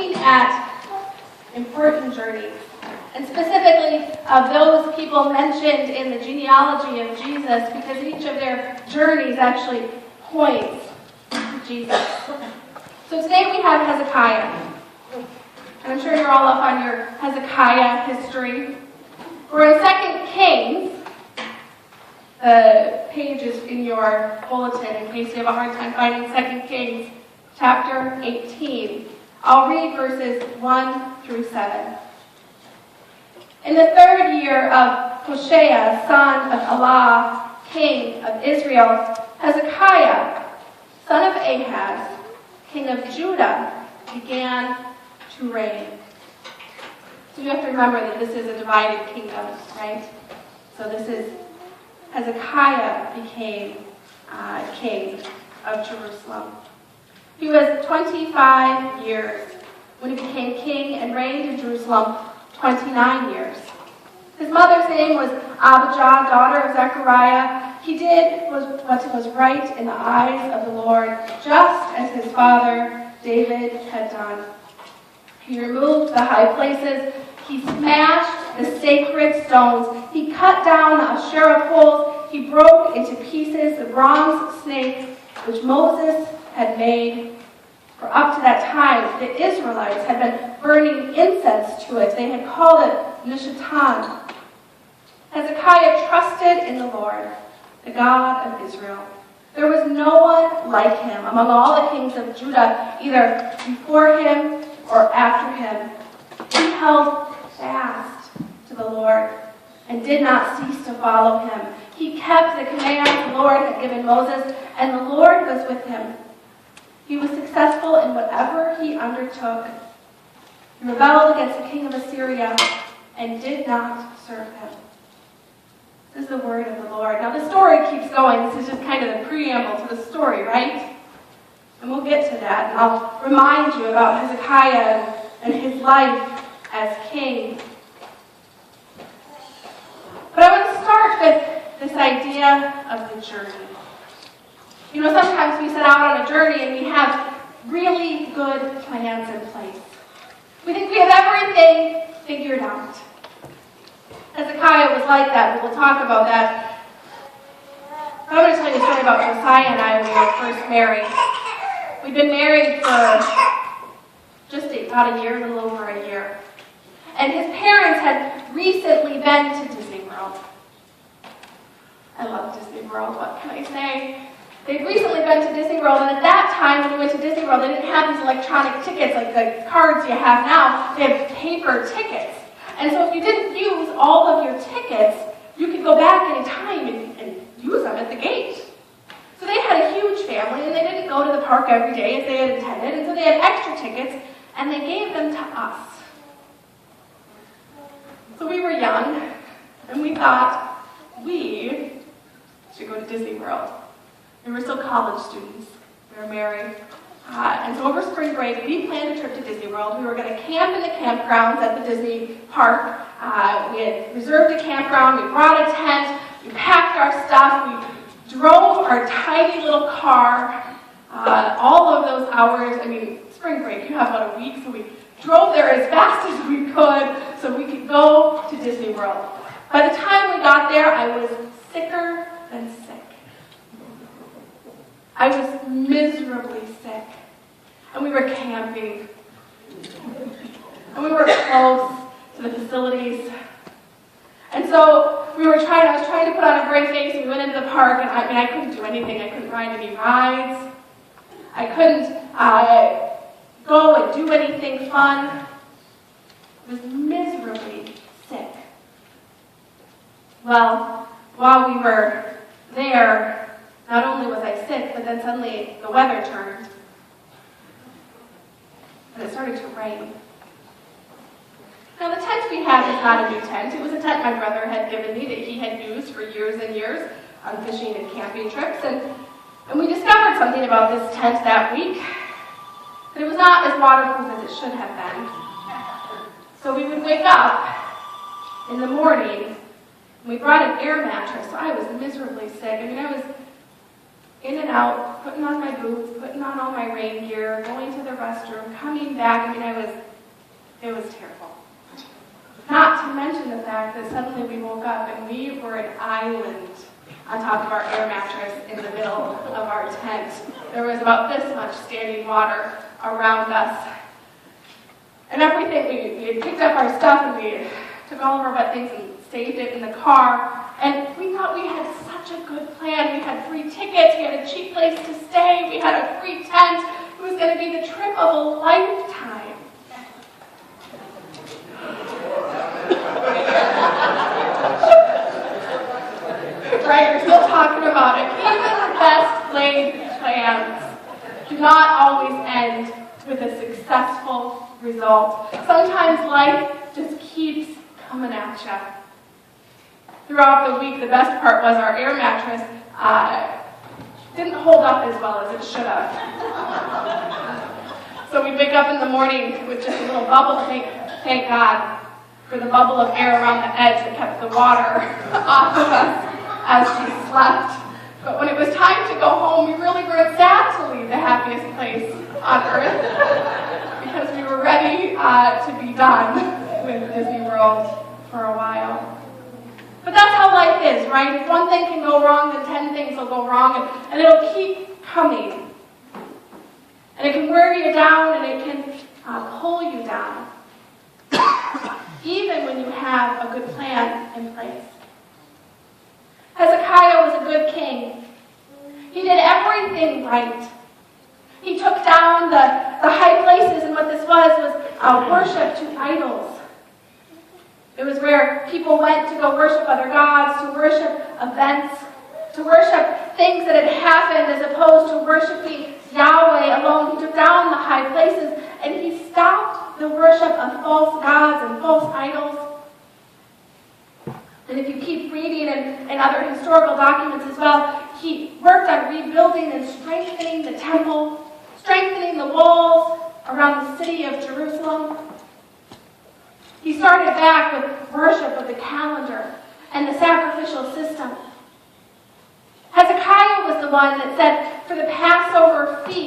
looking at important journeys, and specifically of those people mentioned in the genealogy of Jesus, because each of their journeys actually points to Jesus. So today we have Hezekiah. And I'm sure you're all up on your Hezekiah history. We're in 2 Kings. The page is in your bulletin in case you have a hard time finding 2 Kings chapter 18. I'll read verses 1 through 7. In the 3rd year of Hoshea, son of Elah, king of Israel, Hezekiah, son of Ahaz, king of Judah, began to reign. So you have to remember that this is a divided kingdom, right? So this is Hezekiah became king of Jerusalem. He was 25 years when he became king and reigned in Jerusalem 29 years. His mother's name was Abijah, daughter of Zechariah. He did what was right in the eyes of the Lord, just as his father David had done. He removed the high places. He smashed the sacred stones. He cut down the Asherah poles. He broke into pieces the bronze snake which Moses had made. For up to that time, the Israelites had been burning incense to it. They had called it Nishatan. Hezekiah trusted in the Lord, the God of Israel. There was no one like him among all the kings of Judah, either before him or after him. He held fast to the Lord and did not cease to follow him. He kept the commands the Lord had given Moses, and the Lord was with him. He was successful in whatever he undertook. He rebelled against the king of Assyria and did not serve him. This is the word of the Lord. Now the story keeps going. This is just kind of the preamble to the story, right? And we'll get to that. And I'll remind you about Hezekiah and his life as king. But I want to start with this idea of the journey. You know, sometimes we set out on a journey and we have really good plans in place. We think we have everything figured out. Hezekiah was like that. We will talk about that. I'm going to tell you a story about Josiah and I when we were first married. We'd been married for just about a year, a little over a year. And his parents had recently been to Disney World. I love Disney World, what can I say? They'd recently been to Disney World, and at that time, when we went to Disney World, they didn't have these electronic tickets like the cards you have now. They had paper tickets. And so if you didn't use all of your tickets, you could go back any time and use them at the gate. So they had a huge family, and they didn't go to the park every day as they had intended, and so they had extra tickets, and they gave them to us. So we were young, and we thought we should go to Disney World. We were still college students. We were married. And so over spring break, we planned a trip to Disney World. We were going to camp in the campgrounds at the Disney park. We had reserved a campground. We brought a tent. We packed our stuff. We drove our tiny little car all of those hours. I mean, spring break, you have about a week, so we drove there as fast as we could so we could go to Disney World. By the time we got there, I was sicker than sick. I was miserably sick. And we were camping. And we were close to the facilities. And so I was trying to put on a brave face, and we went into the park, and I couldn't do anything. I couldn't ride any rides. I couldn't go and do anything fun. I was miserably sick. Well, while we were there, not only was I sick, but then suddenly the weather turned. And it started to rain. Now the tent we had was not a new tent. It was a tent my brother had given me that he had used for years and years on fishing and camping trips. And we discovered something about this tent that week. That it was not as waterproof as it should have been. So we would wake up in the morning, and we brought an air mattress. So I was miserably sick. I mean, I was in and out, putting on my boots, putting on all my rain gear, going to the restroom, coming back. It was terrible. Not to mention the fact that suddenly we woke up and we were an island on top of our air mattress in the middle of our tent. There was about this much standing water around us. And everything, we had picked up our stuff and we took all of our wet things and saved it in the car. And we thought we had such a good plan. We had free tickets, we had a cheap place to stay, we had a free tent. It was going to be the trip of a lifetime. Right, we're still talking about it. Even the best laid plans do not always end with a successful result. Sometimes life just keeps coming at you. Throughout the week, the best part was our air mattress didn't hold up as well as it should have. So we'd wake up in the morning with just a little bubble. Thank God for the bubble of air around the edge that kept the water off of us as we slept. But when it was time to go home, we really weren't sad to leave the happiest place on earth because we were ready to be done with Disney World for a while. But that's how life is, right? If one thing can go wrong, then 10 things will go wrong, and it'll keep coming. And it can wear you down, and it can pull you down, even when you have a good plan in place. Hezekiah was a good king. He did everything right. He took down the high places, and what this was worship to idols. It was where people went to go worship other gods, to worship events, to worship things that had happened as opposed to worshiping Yahweh alone. He took down the high places and he stopped the worship of false gods and false idols. And if you keep reading in other historical documents as well, he worked on rebuilding and strengthening the temple, strengthening the walls around the city of Jerusalem. He started back with worship of the calendar and the sacrificial system. Hezekiah was the one that said, for the Passover feast,